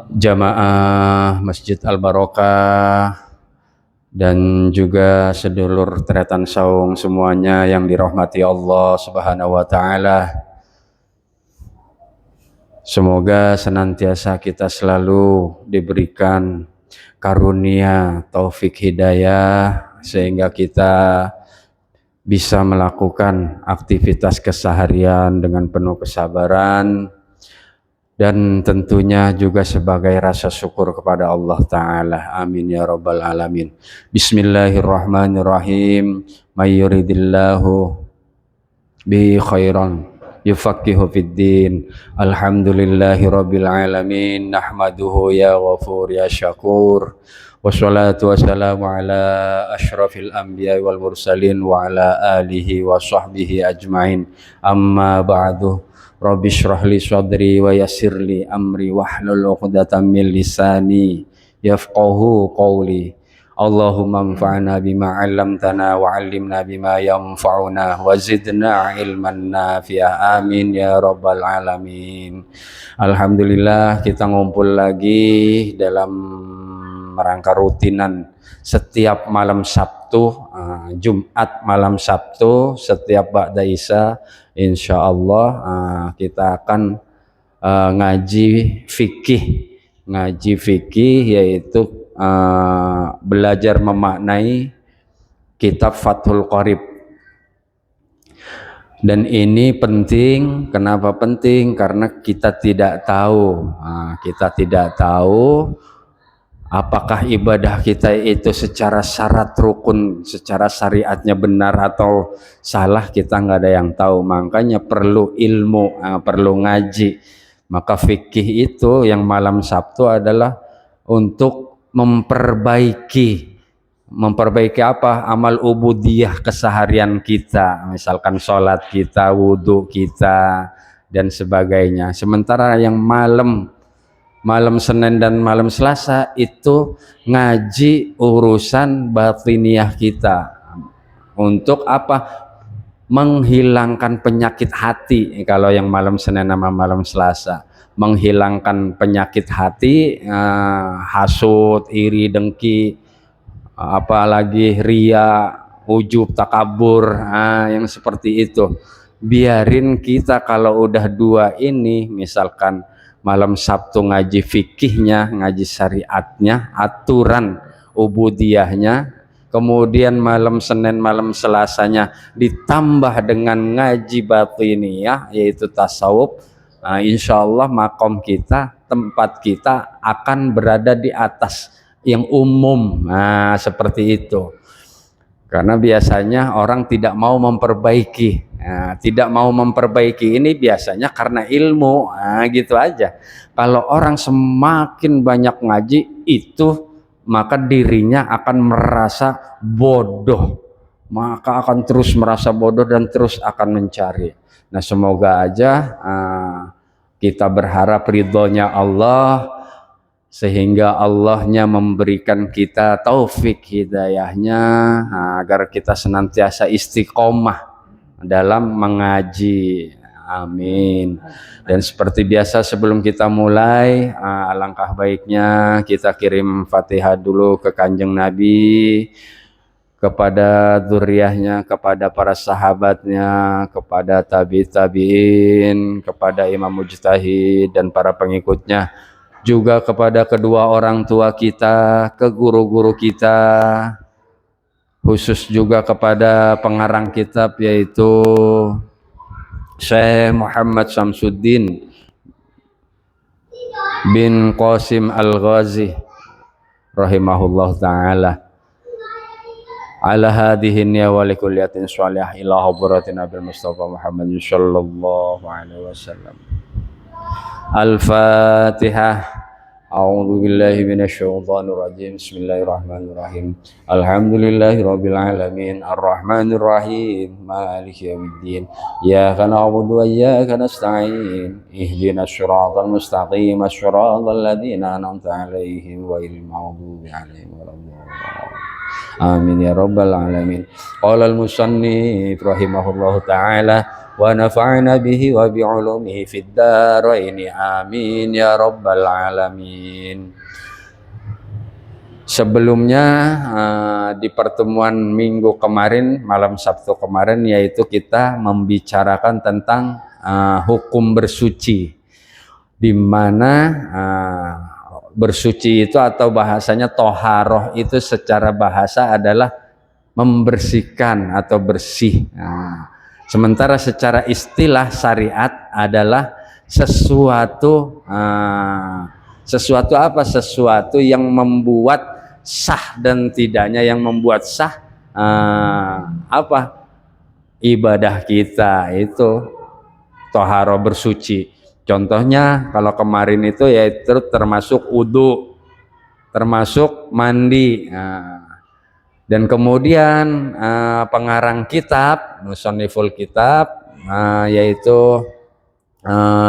jamaah Masjid Al-Barokah dan juga sedulur Tretan Saung semuanya yang dirahmati Allah Subhanahu wa taala. Semoga senantiasa kita selalu diberikan karunia taufik hidayah sehingga kita bisa melakukan aktivitas keseharian dengan penuh kesabaran dan tentunya juga sebagai rasa syukur kepada Allah Ta'ala. Amin ya rabbal alamin. Bismillahirrahmanirrahim. May yuridillahu bi khairan yufaqihu fid din. Alhamdulillahi rabbil alamin. Nahmaduhu ya ghafur ya syakur. Wassalatu wassalamu ala asyrafil anbiya wal mursalin wa ala alihi wa sahbihi ajmain. Amma ba'du. Rabbi shrah li sadri wa yassir li amri wahlul 'uqdatam min lisani yafqahu qawli. Allahumma anfa'na bima 'allamtana wa 'allimna bima yanfa'una wa zidna ilman nafi'ah. Amin ya rabbal alamin. Alhamdulillah kita ngumpul lagi dalam rangka rutinan setiap malam Sabtu, Jumat malam Sabtu setiap ba'da Isya insyaallah kita akan ngaji fikih yaitu belajar memaknai kitab Fathul Qorib. Dan ini penting. Kenapa penting? Karena kita tidak tahu apakah ibadah kita itu secara syarat rukun, secara syariatnya benar atau salah, kita nggak ada yang tahu. Makanya perlu ilmu, perlu ngaji. Maka fikih itu yang malam Sabtu adalah untuk memperbaiki apa? Amal ubudiyah keseharian kita, misalkan sholat kita, wudhu kita dan sebagainya. Sementara yang malam Senin dan malam Selasa itu ngaji urusan batiniyah kita. Untuk apa? Menghilangkan penyakit hati. Kalau yang malam Senin sama malam Selasa, menghilangkan penyakit hati, hasud, iri, dengki, apalagi ria, ujub, takabur, yang seperti itu. Biarin kita kalau udah dua ini, misalkan malam Sabtu ngaji fikihnya, ngaji syariatnya, aturan ubudiyahnya, kemudian malam Senin, malam Selasanya ditambah dengan ngaji batiniyah yaitu tasawuf. Insya Allah makom kita, tempat kita akan berada di atas yang umum. Seperti itu. Karena biasanya orang tidak mau memperbaiki. Tidak mau memperbaiki ini biasanya karena ilmu, gitu aja. Kalau orang semakin banyak ngaji itu, maka dirinya akan merasa bodoh, maka akan terus merasa bodoh dan terus akan mencari. Nah, semoga aja kita berharap ridhonya Allah, sehingga Allahnya memberikan kita taufik hidayahnya, agar kita senantiasa istiqomah dalam mengaji. Amin. Dan seperti biasa sebelum kita mulai, alangkah baiknya kita kirim Fatihah dulu ke Kanjeng Nabi, kepada dzurriyyahnya, kepada para sahabatnya, kepada tabi'in, kepada imam mujtahid dan para pengikutnya, juga kepada kedua orang tua kita, ke guru-guru kita, khusus juga kepada pengarang kitab yaitu Syekh Muhammad Samsuddin bin Qasim Al-Ghazi rahimahullah ta'ala, ala hadhihi niyya wa likulliyatin sholihah ila hadratin Nabi Mustafa Muhammad sallallahu alaihi wasallam. Al-Fatihah. A'udzu billahi minasyaitonir rajim. Bismillahirrahmanirrahim. Alhamdulillahirabbil alamin, arrahmanir rahim, maliki yaumiddin. Iyyaka na'budu wa iyyaka nasta'in. Ihdinas siratal mustaqim, siratal ladzina an'amta 'alaihim ghairil maghdubi 'alaihim waladdallin. Amin ya rabbal alamin. Qala al-musannif rahimahullahu ta'ala ونفعنا به وبعلومه في الدارين آمين يا رب العالمين. Sebelumnya di pertemuan minggu kemarin, malam Sabtu kemarin, yaitu kita membicarakan tentang hukum bersuci, di mana bersuci itu atau bahasanya toharoh itu secara bahasa adalah membersihkan atau bersih. Sementara secara istilah syariat adalah sesuatu apa? Sesuatu yang membuat sah dan tidaknya, yang membuat sah apa? Ibadah kita itu toharoh bersuci. Contohnya kalau kemarin itu yaitu termasuk wudu, termasuk mandi. Dan kemudian pengarang kitab, musanniful kitab, yaitu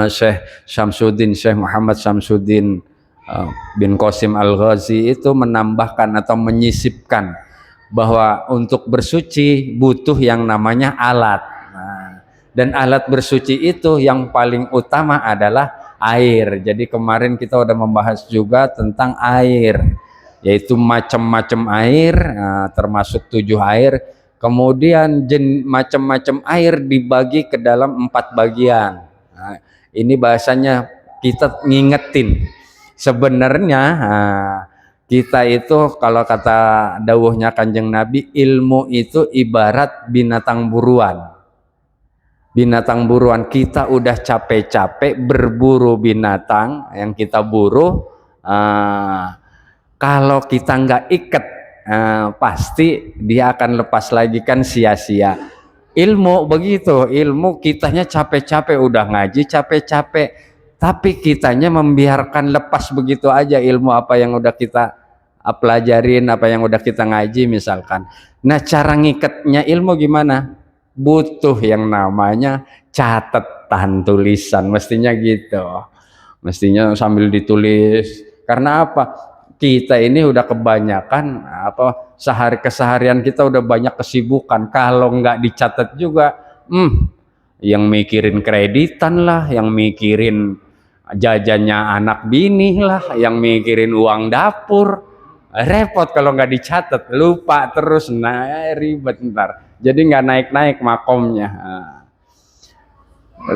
Syekh Muhammad Syamsuddin bin Qasim Al-Ghazi itu menambahkan atau menyisipkan bahwa untuk bersuci butuh yang namanya alat. Dan alat bersuci itu yang paling utama adalah air. Jadi kemarin kita udah membahas juga tentang air, yaitu macam-macam air, termasuk 7 air. Kemudian macam-macam air dibagi ke dalam 4 bagian. Ini bahasanya kita ngingetin. Sebenarnya kita itu kalau kata dawuhnya Kanjeng Nabi, ilmu itu ibarat binatang buruan. Binatang buruan, kita udah capek-capek berburu binatang yang kita buru, kalau kita nggak ikat, pasti dia akan lepas lagi, kan sia-sia. Ilmu begitu, ilmu kitanya capek-capek udah ngaji, capek-capek, tapi kitanya membiarkan lepas begitu aja ilmu apa yang udah kita pelajarin, apa yang udah kita ngaji misalkan. Nah, cara ngikatnya ilmu gimana? Butuh yang namanya catatan tulisan, mestinya gitu. Mestinya sambil ditulis. Karena apa? Kita ini udah kebanyakan keseharian kita udah banyak kesibukan. Kalau nggak dicatat juga, yang mikirin kreditan lah, yang mikirin jajannya anak bini lah, yang mikirin uang dapur, repot kalau nggak dicatat, lupa terus, ribet ntar. Jadi nggak naik-naik makomnya.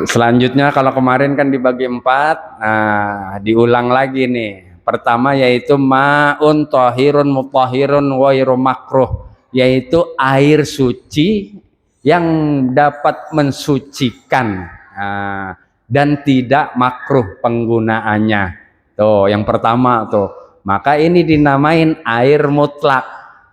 Selanjutnya kalau kemarin kan dibagi 4, diulang lagi nih. Pertama yaitu ma'un tahirun mutahhirun ghairu makruh, yaitu air suci yang dapat mensucikan dan tidak makruh penggunaannya. Tuh, yang pertama tuh. Maka ini dinamain air mutlak.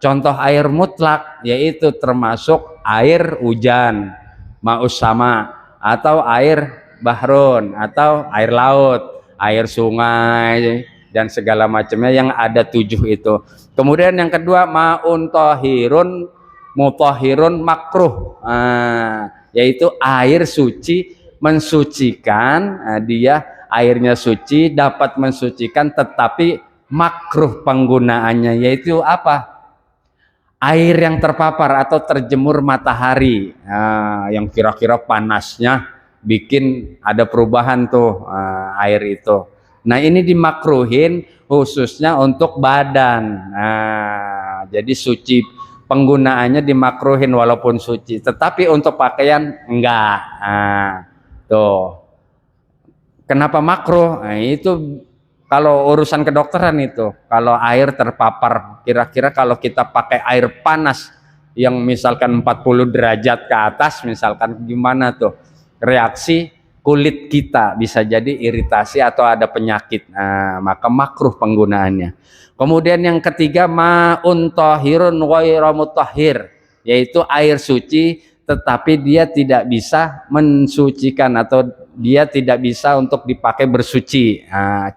Contoh air mutlak yaitu termasuk air hujan, ma'us sama, atau air bahrun, atau air laut, air sungai, dan segala macamnya yang ada 7 itu. Kemudian yang kedua ma'un tahirun mutahhirun makruh, yaitu air suci mensucikan, dia airnya suci, dapat mensucikan, tetapi makruh penggunaannya, yaitu apa? Air yang terpapar atau terjemur matahari, yang kira-kira panasnya bikin ada perubahan tuh air itu. Nah, ini dimakruhin khususnya untuk badan. Jadi suci, penggunaannya dimakruhin walaupun suci, tetapi untuk pakaian enggak. Tuh. Kenapa makruh? Itu kalau urusan kedokteran itu, kalau air terpapar, kira-kira kalau kita pakai air panas yang misalkan 40 derajat ke atas, misalkan gimana tuh reaksi kulit kita, bisa jadi iritasi atau ada penyakit. Maka makruh penggunaannya. Kemudian yang ketiga ma'un tahirun ghairu mutahhir, yaitu air suci tetapi dia tidak bisa mensucikan atau dia tidak bisa untuk dipakai bersuci.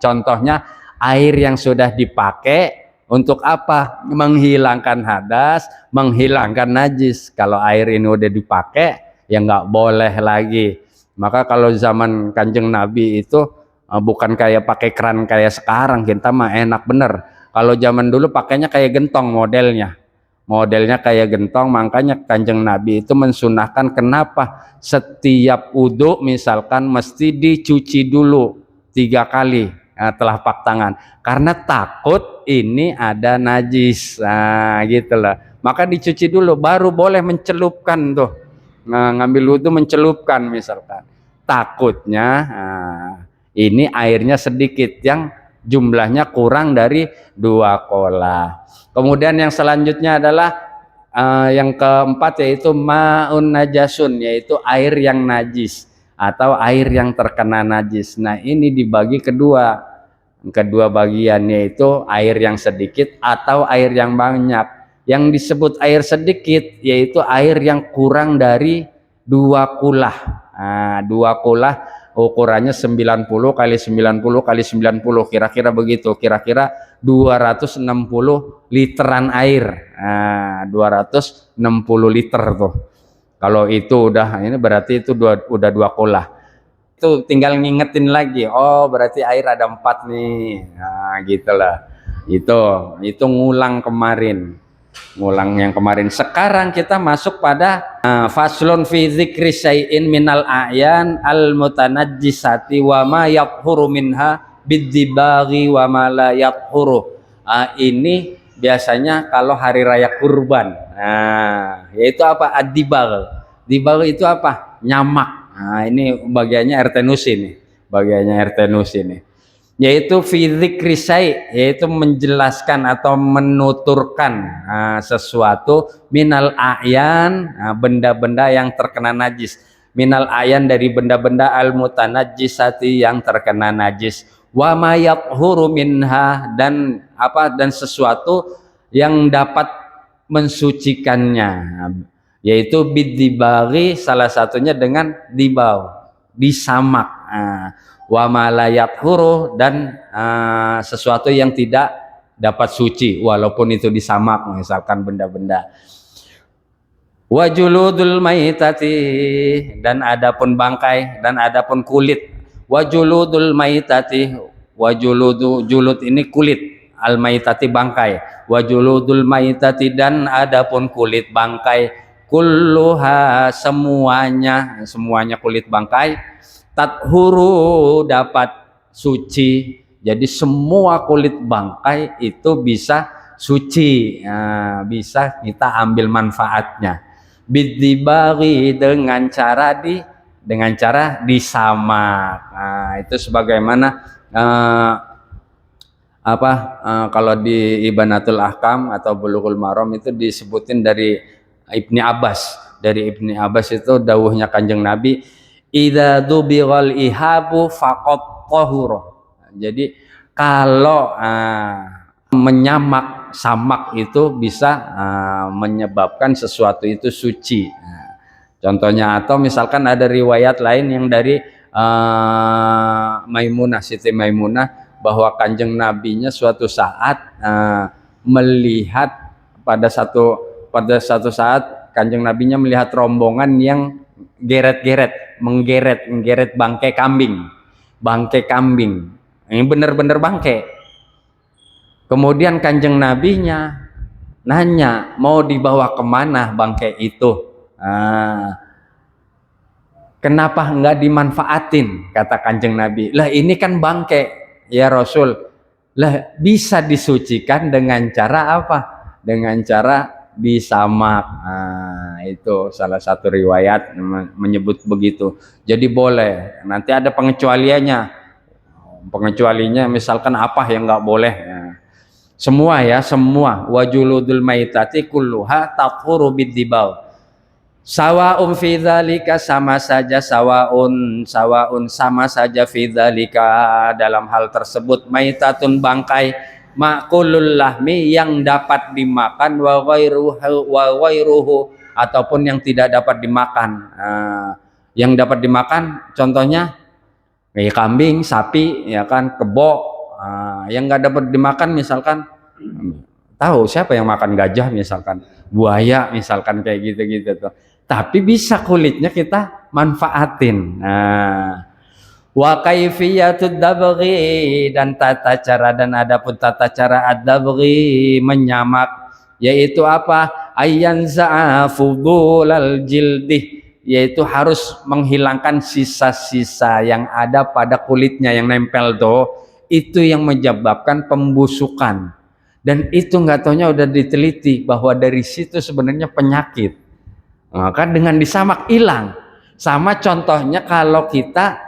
Contohnya air yang sudah dipakai untuk apa? Menghilangkan hadas, menghilangkan najis. Kalau air ini udah dipakai, ya nggak boleh lagi. Maka kalau zaman Kanjeng Nabi itu bukan kayak pakai keran kayak sekarang, kita mah enak bener. Kalau zaman dulu pakainya kayak gentong modelnya. modelnya kayak gentong. Makanya Kanjeng Nabi itu mensunahkan, kenapa setiap wudhu misalkan mesti dicuci dulu 3 kali telapak tangan, karena takut ini ada najis. Nah gitu lah, maka dicuci dulu baru boleh mencelupkan tuh. Nah, ngambil wudhu mencelupkan misalkan, takutnya ini airnya sedikit yang jumlahnya kurang dari 2 kolah. Kemudian yang selanjutnya adalah yang keempat, yaitu ma'un najasun, yaitu air yang najis atau air yang terkena najis. Nah ini dibagi kedua bagian, yaitu air yang sedikit atau air yang banyak. Yang disebut air sedikit yaitu air yang kurang dari 2 kulah. 2 kulah ukurannya 90 kali 90 kali 90, kira-kira begitu, kira-kira 260 literan air. 260 liter tuh. Kalau itu udah, ini berarti itu udah 2 kulah. Itu tinggal ngingetin lagi, oh berarti air ada 4 nih. Nah gitulah. Itu ngulang yang kemarin. Sekarang kita masuk pada faslun fi dzikri syai'in minal a'yan al mutanajjisati wa ma yathuru minha bidzibaghi wa ma la yathuru. Ini biasanya kalau hari raya kurban. Yaitu apa? Ad-dibagh. Dibagh itu apa? Nyamak. Ini bagiannya RT nih. Yaitu fi dzikri syai', yaitu menjelaskan atau menuturkan sesuatu minal a'yan, benda-benda yang terkena najis, minal a'yan dari benda-benda al mutanajjisati yang terkena najis, wa ma yathuru minha, dan sesuatu yang dapat mensucikannya, yaitu bidzibaghi, salah satunya dengan disamak. Wa ma la yathuru, dan sesuatu yang tidak dapat suci walaupun itu disamak, misalkan benda-benda. Wa juludul maitati, dan adapun bangkai dan adapun kulit. Wa juludul maitati, julud ini kulit, al maitati bangkai. Wa juludul maitati, dan adapun kulit bangkai, kulluha semuanya kulit bangkai, tathuru dapat suci. Jadi semua kulit bangkai itu bisa suci, bisa kita ambil manfaatnya. Bidzibaghi, dengan cara disamak. Itu sebagaimana kalau di Ibanatul Ahkam atau Bulughul Maram itu disebutin dari Ibni Abbas. Dari Ibni Abbas itu dawuhnya Kanjeng Nabi, idza dubighal ihabu faqat tahura. Jadi kalau samak itu bisa menyebabkan sesuatu itu suci. Contohnya, atau misalkan ada riwayat lain yang dari Maimunah, Siti Maimunah, bahwa Kanjeng Nabinya suatu saat melihat pada satu saat Kanjeng Nabinya melihat rombongan yang menggeret bangkai kambing. Ini benar-benar bangkai. Kemudian Kanjeng Nabinya nanya, mau dibawa kemana bangkai itu? Kenapa enggak dimanfaatin? Kata Kanjeng Nabi, lah ini kan bangkai ya Rasul, lah bisa disucikan dengan cara apa? Dengan cara disamak. Itu salah satu riwayat menyebut begitu. Jadi boleh. Nanti ada pengecualinya misalkan apa yang nggak boleh. Semua. Wajuludul maitati kulluha tathuru bidzibagh. Sawa'un fi dzalika, sama saja, sawa'un sama saja fi dzalika, dalam hal tersebut, maitatun bangkai, ma'kulul lahmi, yang dapat dimakan, wa ghairuhu, ataupun yang tidak dapat dimakan. Yang dapat dimakan contohnya kambing, sapi, ya kan, kebo. Yang nggak dapat dimakan misalkan, tahu siapa yang makan gajah misalkan, buaya misalkan, kayak gitu-gitu tuh. Tapi bisa kulitnya kita manfaatin. Wa kaifiyatud dabghi, dan tata cara, dan adapun tata cara ad-dabghi, menyamak, yaitu apa? Ayyanza'a fudulal jildih, yaitu harus menghilangkan sisa-sisa yang ada pada kulitnya yang nempel tuh, itu yang menyebabkan pembusukan. Dan itu nggak taunya udah diteliti bahwa dari situ sebenarnya penyakit. Maka dengan disamak hilang. Sama contohnya kalau kita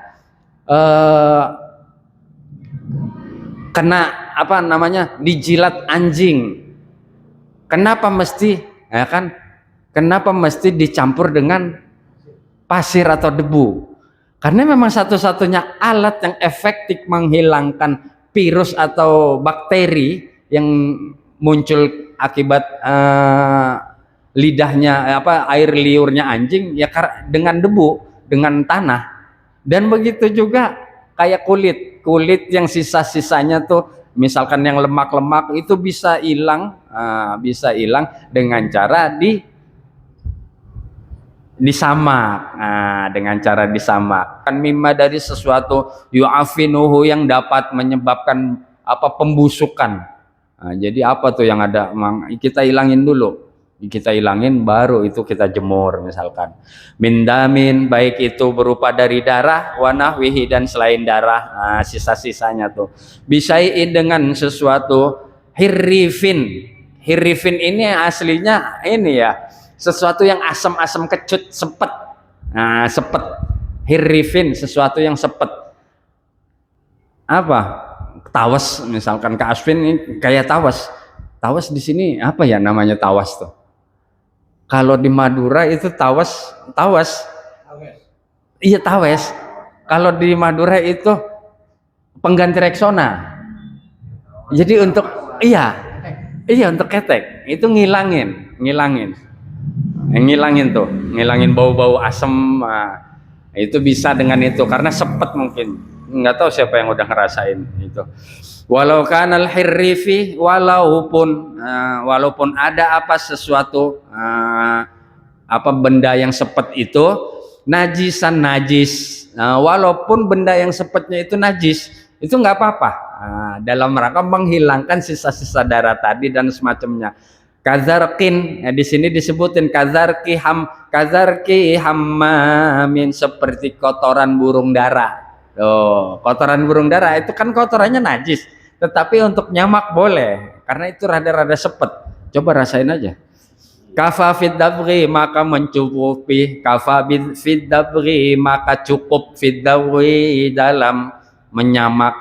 kena apa namanya dijilat anjing, kenapa mesti ya kan? Kenapa mesti dicampur dengan pasir atau debu? Karena memang satu-satunya alat yang efektif menghilangkan virus atau bakteri yang muncul akibat lidahnya apa air liurnya anjing ya dengan debu, dengan tanah. Dan begitu juga kayak kulit yang sisa-sisanya tuh misalkan yang lemak-lemak itu bisa hilang dengan cara disamak. Dengan cara disamak kan mimma dari sesuatu yu'afinuhu yang dapat menyebabkan apa pembusukan. Jadi apa tuh yang ada kita hilangin dulu, kita hilangin baru itu kita jemur misalkan mindamin, baik itu berupa dari darah, wanahwihi dan selain darah, sisa-sisanya tuh bisain dengan sesuatu hirrifin. Hirrifin ini aslinya ini ya sesuatu yang asam-asam kecut sepet. Sepet hirrifin sesuatu yang sepet apa tawas misalkan kasvin ini kayak tawas di sini apa ya namanya tawas tuh. Kalau di Madura itu tawas. Iya tawes. Kalau di Madura itu pengganti Rexona. Jadi untuk untuk ketek itu ngilangin tuh, ngilangin bau-bau asam. Itu bisa dengan itu karena sepet mungkin. Nggak tahu siapa yang udah ngerasain itu. Walau kanal hirrifi, walaupun ada apa sesuatu apa benda yang sepet itu najisan najis, walaupun benda yang sepetnya itu najis itu nggak apa-apa, dalam rangka menghilangkan sisa-sisa darah tadi dan semacamnya. Kazarkin, di sini disebutin kazarki hammamin, seperti kotoran burung dara. Kotoran burung dara itu kan kotorannya najis, tetapi untuk nyamak boleh karena itu rada-rada sepet. Coba rasain aja. Kafa fid dabri, maka mencukupi. Kafa fid dabri, maka cukup fid dabri dalam menyamak.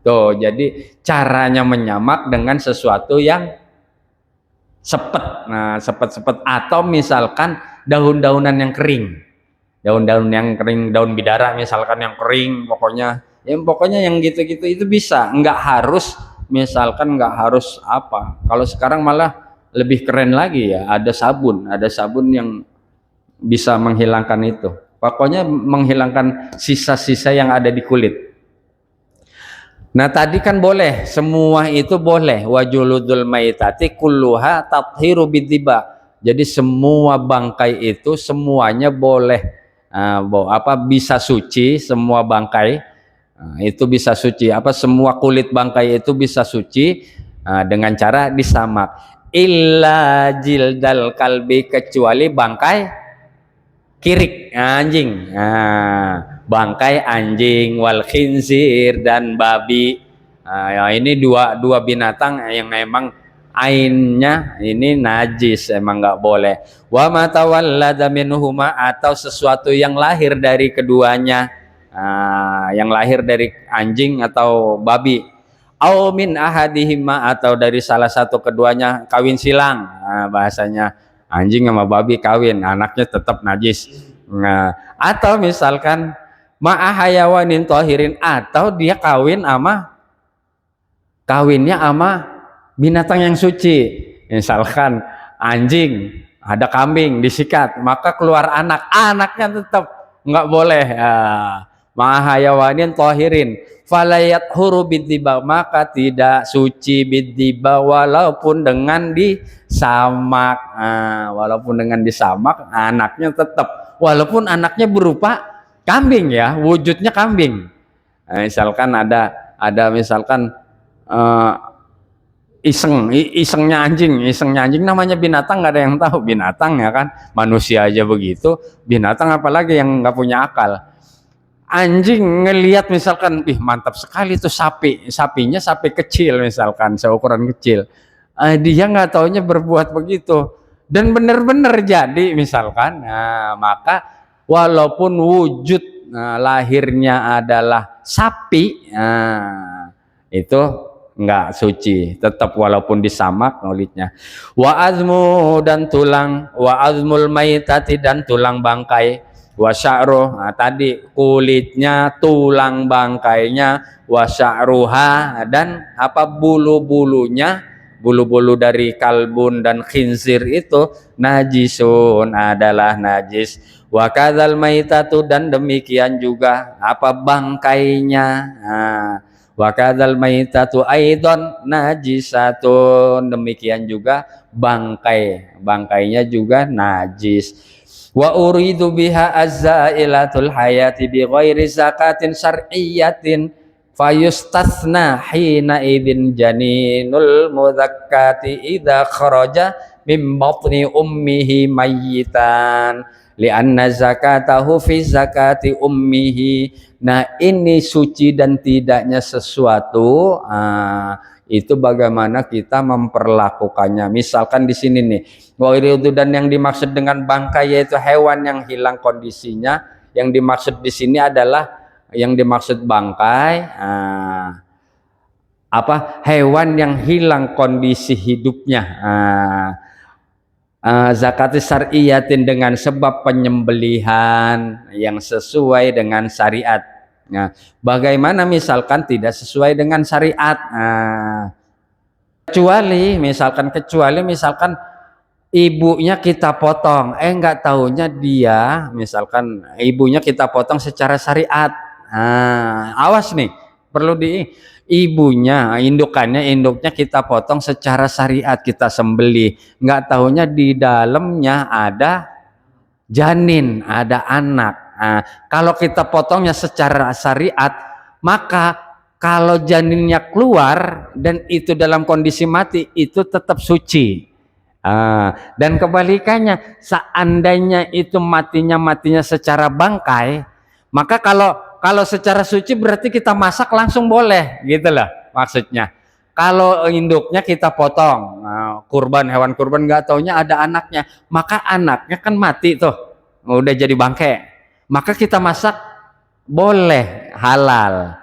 Tuh, jadi caranya menyamak dengan sesuatu yang sepet. Sepet-sepet atau misalkan daun-daunan yang kering. Daun-daun yang kering, daun bidara misalkan yang kering, pokoknya yang gitu-gitu itu bisa. Nggak harus apa. Kalau sekarang malah lebih keren lagi ya, ada sabun yang bisa menghilangkan itu. Pokoknya menghilangkan sisa-sisa yang ada di kulit. Nah tadi kan boleh, semua itu boleh. Wajuludul maitati kulluha tathiru bidziba. Jadi semua bangkai itu semuanya boleh bisa suci, semua bangkai itu bisa suci. Semua kulit bangkai itu bisa suci dengan cara disamak. Illa jildal kalbi, kecuali bangkai kirik anjing. Bangkai anjing, wal khinzir dan babi. Ini dua binatang yang memang ainnya ini najis, emang nggak boleh. Wa matawallada minhuma, atau sesuatu yang lahir dari keduanya, yang lahir dari anjing atau babi. Au min ahadihima, atau dari salah satu keduanya kawin silang. Bahasanya anjing sama babi kawin, anaknya tetap najis. Atau misalkan ma'ahayawanin tohirin, atau dia kawinnya sama binatang yang suci. Misalkan anjing ada kambing disikat, maka keluar anaknya tetap nggak boleh. Mahayawanin tohirin falayat huru bidziba, maka tidak suci bidziba walaupun dengan disamak. Anaknya tetap, walaupun anaknya berupa kambing ya, wujudnya kambing. Misalkan ada misalkan isengnya anjing namanya binatang nggak ada yang tahu binatang ya kan, manusia aja begitu, binatang apalagi yang nggak punya akal. Anjing ngelihat misalkan, ih mantap sekali tuh sapinya sapi kecil misalkan seukuran kecil, dia nggak taunya berbuat begitu dan benar-benar jadi misalkan, nah, maka walaupun wujud lahirnya adalah sapi, nah, itu nggak suci, tetap walaupun disamak maulidnya. Wa azmu dan tulang, wa azmul maitati dan tulang bangkai, wa sya'ruh, nah, tadi kulitnya, tulang bangkainya, wa sya'ruha dan apa bulu-bulunya, bulu-bulu dari kalbun dan khinzir itu najisun adalah najis. Wa kadzal maitatu dan demikian juga apa bangkainya. Nah, wa kadzal maitatu aidon najisatun, demikian juga bangkainya juga najis. Wa uridu biha azzailatul hayati bi ghairi zakatin syar'iyyatin fayustathna hina idin janinul mudzakkati idza kharaja min batni ummihi mayyitan lianna zakatahu fi zakati ummihi. Nah, ini suci dan tidaknya sesuatu, itu bagaimana kita memperlakukannya. Misalkan di sini nih, dan yang dimaksud dengan bangkai yaitu hewan yang hilang kondisinya. Yang dimaksud di sini adalah yang dimaksud bangkai, apa hewan yang hilang kondisi hidupnya. Zakati syar'iyatin dengan sebab penyembelihan yang sesuai dengan syariat. Nah, bagaimana misalkan tidak sesuai dengan syariat? Kecuali misalkan ibunya kita potong, nggak taunya dia misalkan ibunya kita potong secara syariat. Awas nih, perlu induknya kita potong secara syariat, kita sembelih, nggak tahunya di dalamnya ada janin, ada anak. Kalau kita potongnya secara syariat, maka kalau janinnya keluar dan itu dalam kondisi mati, itu tetap suci. Dan kebalikannya, seandainya itu matinya secara bangkai, maka kalau secara suci berarti kita masak langsung boleh, gitu loh maksudnya. Kalau induknya kita potong, hewan kurban nggak taunya ada anaknya, maka anaknya kan mati tuh, udah jadi bangkai, maka kita masak boleh, halal,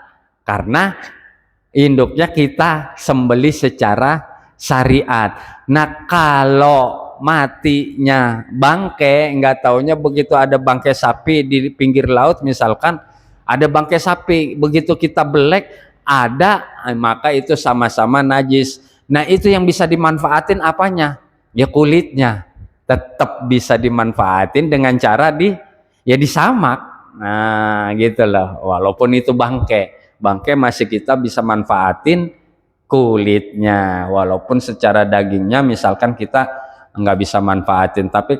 karena induknya kita sembelih secara syariat. Nah, kalau matinya bangkai, nggak taunya begitu ada bangkai sapi di pinggir laut misalkan, ada bangkai sapi, begitu kita belek ada, maka itu sama-sama najis. Nah, itu yang bisa dimanfaatin apanya? Ya kulitnya, tetap bisa dimanfaatin dengan cara disamak. Nah, gitu loh. Walaupun itu bangkai masih kita bisa manfaatin kulitnya, walaupun secara dagingnya misalkan kita nggak bisa manfaatin. Tapi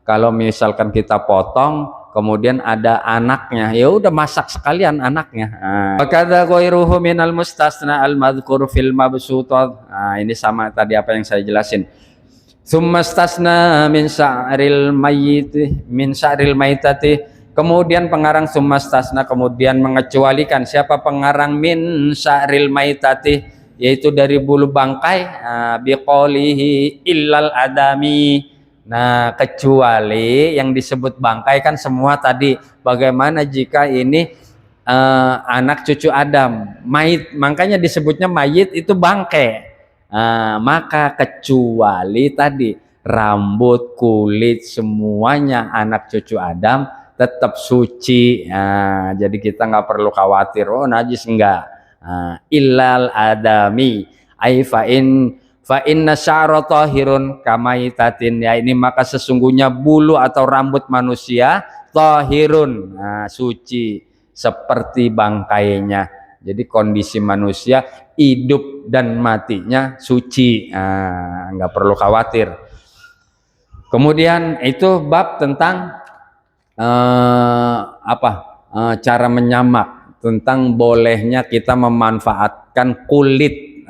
kalau misalkan kita potong kemudian ada anaknya, ya udah masak sekalian anaknya. Wakadza ghairuhu minal mustasna al madhkur fil mabsutat. Ini sama tadi apa yang saya jelasin. Summastasna min sya'ril maitati. Kemudian pengarang summastasna kemudian mengecualikan. Siapa pengarang min sya'ril maitati, yaitu dari bulu bangkai, biqaulihi illal adami. Nah, kecuali yang disebut bangkai kan semua tadi. Bagaimana jika ini anak cucu Adam, mayit, makanya disebutnya mayit itu bangkai. Maka kecuali tadi rambut, kulit, semuanya anak cucu Adam tetap suci. Jadi kita nggak perlu khawatir, oh najis, enggak. Illal adami ai fa inna sya'ra tahirun kamaitatin, ya ini maka sesungguhnya bulu atau rambut manusia tahirun, suci seperti bangkainya. Jadi kondisi manusia hidup dan matinya suci, nggak perlu khawatir. Kemudian itu bab tentang cara menyamak, tentang bolehnya kita memanfaatkan kulit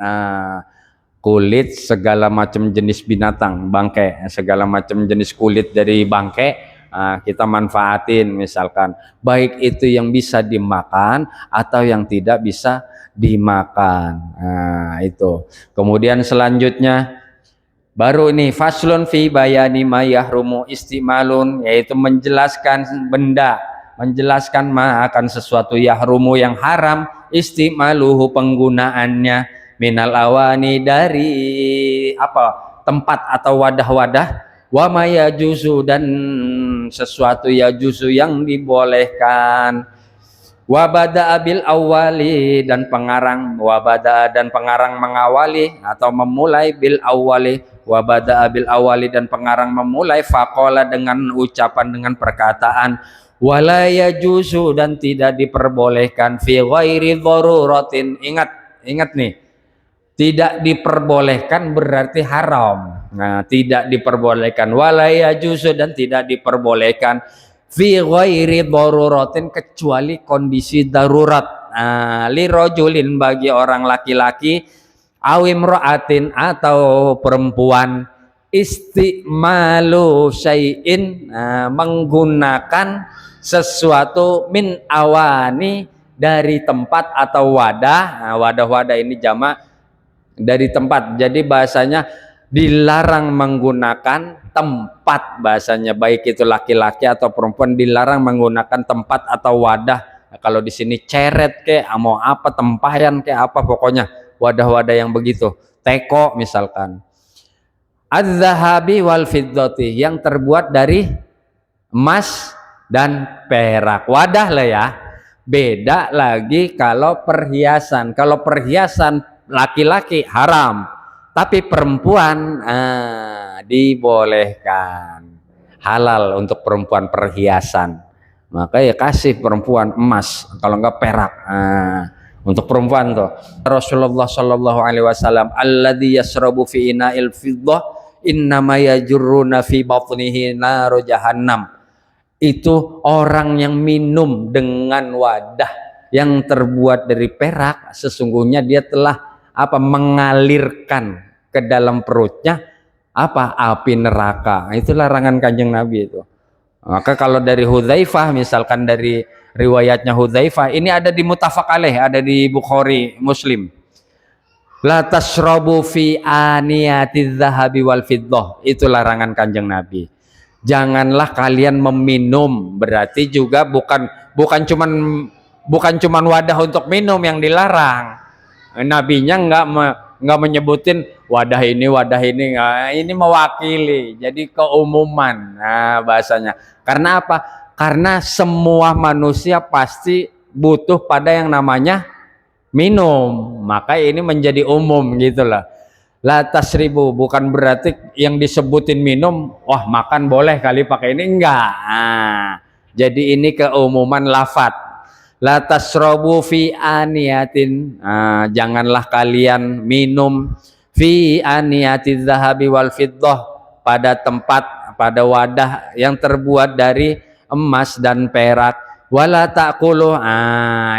kulit segala macam jenis binatang, bangkai, segala macam jenis kulit dari bangkai kita manfaatin misalkan, baik itu yang bisa dimakan atau yang tidak bisa dimakan. Nah, itu. Kemudian selanjutnya baru ini faslun fi bayani ma yahrumu istimalun, yaitu menjelaskan benda, menjelaskan ma akan sesuatu yahrumu yang haram istimaluhu penggunaannya, minal awani dari apa tempat atau wadah-wadah, wa ma yajuzu dan sesuatu yajuzu yang dibolehkan, wabada abil awali dan pengarang, wabada dan pengarang mengawali atau memulai bil awali, wabada abil awali dan pengarang memulai faqala dengan ucapan dengan perkataan, wala yajuzu dan tidak diperbolehkan fi ghairi dharuratin. Ingat nih, tidak diperbolehkan berarti haram. Nah, tidak diperbolehkan, wala yajuzu dan tidak diperbolehkan fi ghairi daruratin kecuali kondisi darurat. Li rajulin bagi orang laki-laki, awim ra'atin atau perempuan, istimalu syai'in menggunakan sesuatu min awani dari tempat atau wadah. Wadah-wadah ini jamak dari tempat, jadi bahasanya dilarang menggunakan tempat, bahasanya baik itu laki-laki atau perempuan dilarang menggunakan tempat atau wadah. Nah, kalau di sini ceret kayak mau apa, tempayan kayak apa, pokoknya wadah-wadah yang begitu, teko misalkan. Az-zahabi wal fiddati, yang terbuat dari emas dan perak, wadah lah ya. Beda lagi kalau perhiasan. Kalau perhiasan laki-laki haram, tapi perempuan dibolehkan, halal untuk perempuan perhiasan. Maka ya kasih perempuan emas, kalau enggak perak. Untuk perempuan tuh Rasulullah Shallallahu Alaihi Wasallam, alladzi yasrabu fi ina'il fiddah innama yajurruna fi batnihi naru jahannam. Itu orang yang minum dengan wadah yang terbuat dari perak, sesungguhnya dia telah mengalirkan ke dalam perutnya api neraka. Itu larangan Kanjeng Nabi itu. Maka kalau dari Hudzaifah, misalkan dari riwayatnya Hudzaifah, ini ada di muttafaq alaih, ada di Bukhari Muslim, la tashrabu fi aniyatiz zahabi wal fiddah, itu larangan Kanjeng Nabi. Janganlah kalian meminum, berarti juga bukan cuman wadah untuk minum yang dilarang. Nabinya nggak menyebutin wadah ini, ini mewakili, jadi keumuman. Nah, bahasanya. Karena apa? Karena semua manusia pasti butuh pada yang namanya minum, maka ini menjadi umum gitulah. La tasribu bukan berarti yang disebutin minum, wah makan boleh kali pakai ini, enggak. Jadi ini keumuman lafadz. La tasrabu fi aniyatin, janganlah kalian minum fi aniyatiz zahabi wal fiddah, pada tempat, pada wadah yang terbuat dari emas dan perak. Wala ta'kulu,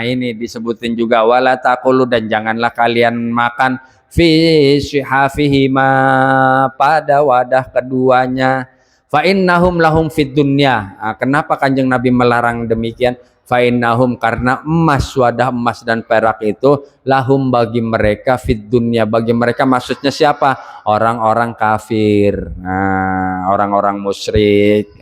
ini disebutin juga, wala ta'kulu, dan janganlah kalian makan fi syihafihima, pada wadah keduanya. Fa innahum lahum fid dunya. Kenapa Kanjeng Nabi melarang demikian? Fa'innahum, karena emas, wadah emas dan perak itu lahum bagi mereka, fid dunya, bagi mereka maksudnya siapa? Orang-orang kafir, orang-orang musyrik,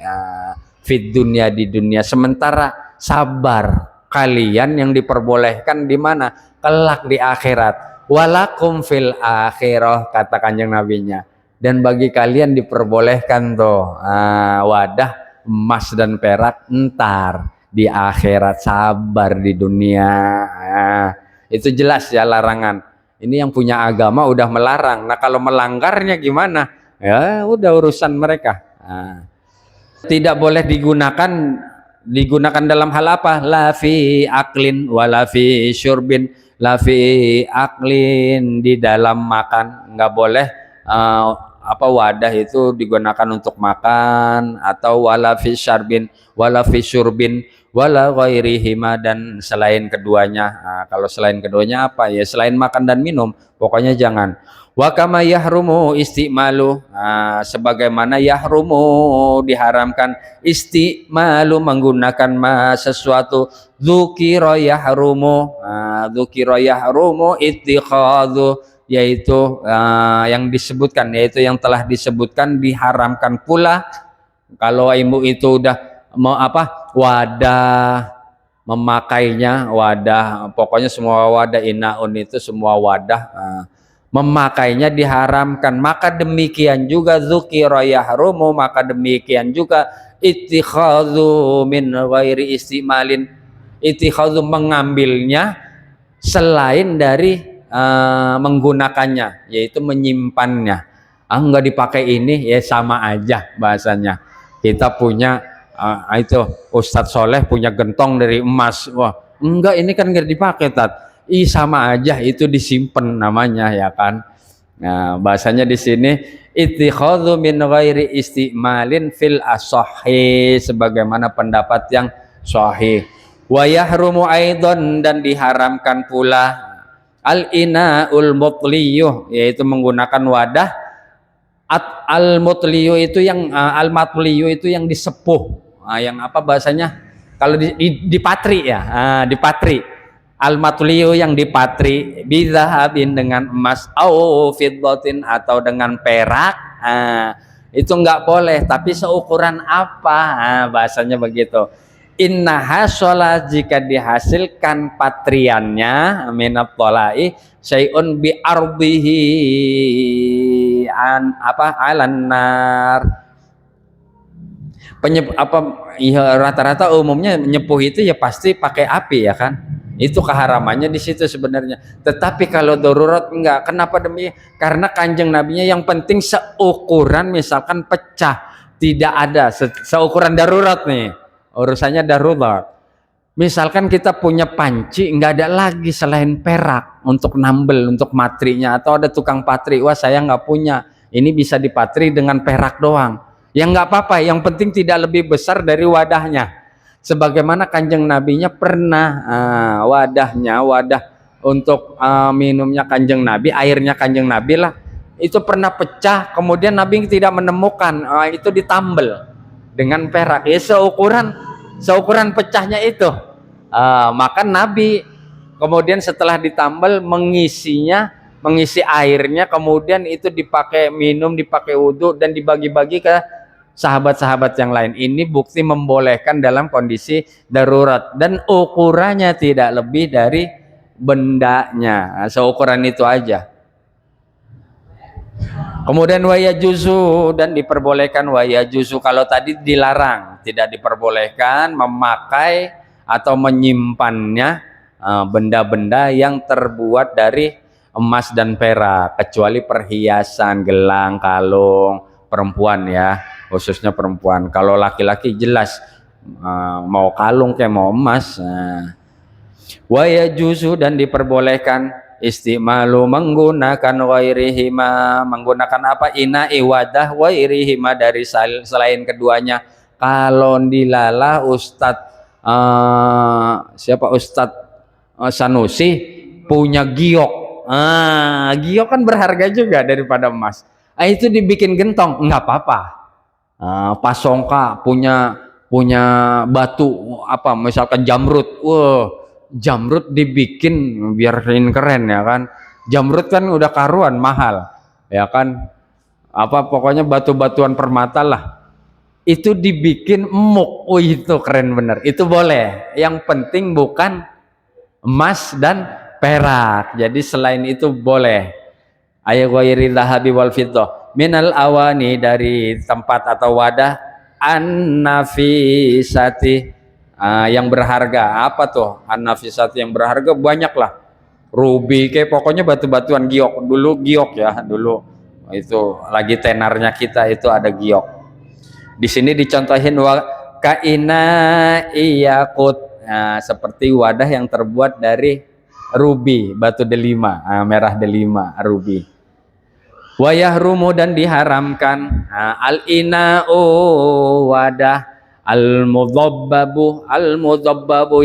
fid dunya, di dunia. Sementara sabar kalian yang diperbolehkan di mana? Kelak di akhirat. Walakum fil akhirah, kata Kanjeng Nabinya, dan bagi kalian diperbolehkan tuh wadah emas dan perak entar di akhirat. Sabar di dunia. Itu jelas ya larangan. Ini yang punya agama udah melarang. Nah, kalau melanggarnya gimana? Ya udah urusan mereka. Tidak boleh digunakan dalam hal apa? La fi aklin wala fi syurbin. La fi aklin, di dalam makan nggak boleh wadah itu digunakan untuk makan, atau wala fi syarbin wala fi syurbin wala ghairihima, dan selain keduanya. Kalau selain keduanya apa ya, selain makan dan minum pokoknya jangan. Wa kama yahrumu istimalu, sebagaimana yahrumu diharamkan istimalu menggunakan ma sesuatu, dzukira yahrumu, dzukira yahrumu ittikhadhu, yaitu yang disebutkan, yaitu yang telah disebutkan diharamkan pula. Kalau ilmu itu udah mau apa, wadah, memakainya, wadah, pokoknya semua wadah, inaun itu semua wadah, memakainya diharamkan. Maka demikian juga dzukira yahrumu, maka demikian juga ittikhadhu min ghairi istimalin, ittikhadhu mengambilnya selain dari menggunakannya, yaitu menyimpannya. Enggak dipakai ini ya sama aja bahasanya. Kita punya itu Ustadz Soleh punya gentong dari emas, wah enggak ini kan nggak dipakai tat, sama aja itu disimpan namanya, ya kan. Nah, bahasanya di sini ittikhadhu min ghairi istimalin fil asahhi, sebagaimana pendapat yang sahih. Wa yahrumu aidan, dan diharamkan pula al inaul mutliyuh, yaitu menggunakan wadah. Al mutliyu itu yang al matliyu itu yang disepuh, yang apa bahasanya kalau di patri ya, di patri. Al matliyu yang dipatri, bidzahabin dengan emas, au fiddatin atau dengan perak, itu enggak boleh. Tapi seukuran apa, bahasanya begitu. Innaha sholat, jika dihasilkan patriannya minat tolai syai'un bi ardihi an apa alanar, rata-rata umumnya nyepuh itu ya pasti pakai api, ya kan. Itu keharamannya di situ sebenarnya. Tetapi kalau darurat enggak. Kenapa demi? Karena kanjeng nabinya yang penting seukuran, misalkan pecah, tidak ada seukuran darurat nih, urusannya darurat. Misalkan kita punya panci, nggak ada lagi selain perak untuk nambel, untuk matrinya, atau ada tukang patri, wah saya nggak punya, ini bisa dipatri dengan perak doang, ya nggak apa-apa, yang penting tidak lebih besar dari wadahnya. Sebagaimana kanjeng nabinya pernah wadahnya, wadah untuk minumnya kanjeng nabi, airnya kanjeng nabi lah, itu pernah pecah, kemudian nabi tidak menemukan, itu ditambel dengan perak, ya seukuran pecahnya itu. Maka nabi kemudian setelah ditambal mengisi airnya, kemudian itu dipakai minum, dipakai wudhu, dan dibagi-bagi ke sahabat-sahabat yang lain. Ini bukti membolehkan dalam kondisi darurat, dan ukurannya tidak lebih dari bendanya, seukuran itu aja. Kemudian wayajuzu, dan diperbolehkan wayajuzu, kalau tadi dilarang, tidak diperbolehkan memakai atau menyimpannya benda-benda yang terbuat dari emas dan perak, kecuali perhiasan, gelang, kalung, perempuan ya, khususnya perempuan. Kalau laki-laki jelas mau kalung kayak mau emas. Wayajuzu, dan diperbolehkan istimalu menggunakan wairihima, menggunakan apa, ina iwadah wairihima, dari selain keduanya. Kalau dilala Ustadz siapa Ustadz Sanusi punya giok, giok kan berharga juga daripada emas, itu dibikin gentong nggak apa-apa. Pasongka punya batu apa, misalkan jamrut, jamrut dibikin biar keren ya kan. Jamrut kan udah karuan mahal ya kan, apa pokoknya batu-batuan permata lah, itu dibikin emuk, itu keren bener, itu boleh. Yang penting bukan emas dan perak, jadi selain itu boleh. Ayat ghairi dhahabi wal fiddah minal awani, dari tempat atau wadah, an-nafisati, yang berharga. Apa tuh an-nafisati yang berharga? Banyak lah, ruby kayak pokoknya batu-batuan giok. Dulu giok ya, dulu itu lagi tenarnya kita itu ada giok. Di sini dicontohin kaina iyakut, seperti wadah yang terbuat dari ruby, batu delima, merah delima, ruby. Wayahrumu, dan diharamkan al-ina'u, wadah, al-mudhabbabu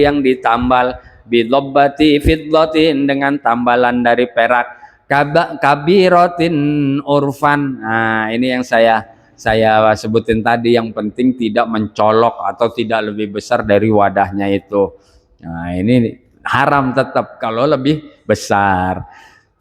yang ditambal, bidhabbati fiddatin, dengan tambalan dari perak, kabiratin urfan. Nah, ini yang saya sebutin tadi, yang penting tidak mencolok atau tidak lebih besar dari wadahnya itu. Nah, ini haram tetap kalau lebih besar.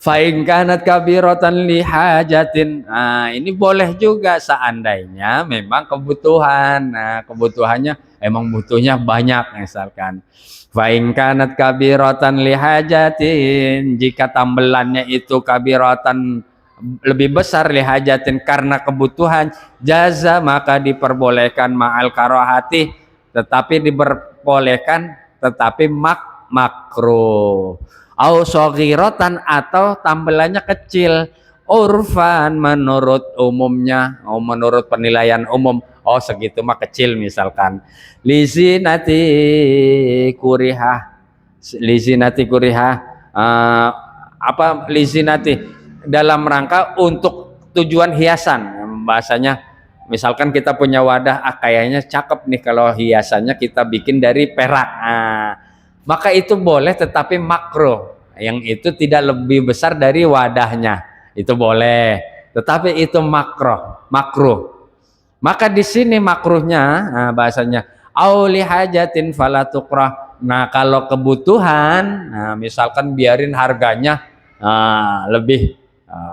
Fa in kanat kabiratan li hajatin. Nah, ini boleh juga seandainya memang kebutuhan. Nah, kebutuhannya emang butuhnya banyak misalkan. Fa in kanat kabiratan li hajatin, jika tambelannya itu kabiratan lebih besar li hajatin karena kebutuhan, jaza maka diperbolehkan ma'al karahati, tetapi diperbolehkan tetapi makruh. Au shaghiratan, atau tambelannya kecil, urfan menurut umumnya, menurut penilaian umum, segitu mah kecil misalkan. Lizinati kurihah, lizinati kurihah, apa lizinati, dalam rangka untuk tujuan hiasan bahasanya. Misalkan kita punya wadah, kayaknya cakep nih kalau hiasannya kita bikin dari perak, maka itu boleh, tetapi makruh. Yang itu tidak lebih besar dari wadahnya, itu boleh, tetapi itu makruh. Maka di sini makruhnya, bahasanya auli hajatin fala tukrah. Nah, kalau kebutuhan, misalkan biarin harganya lebih,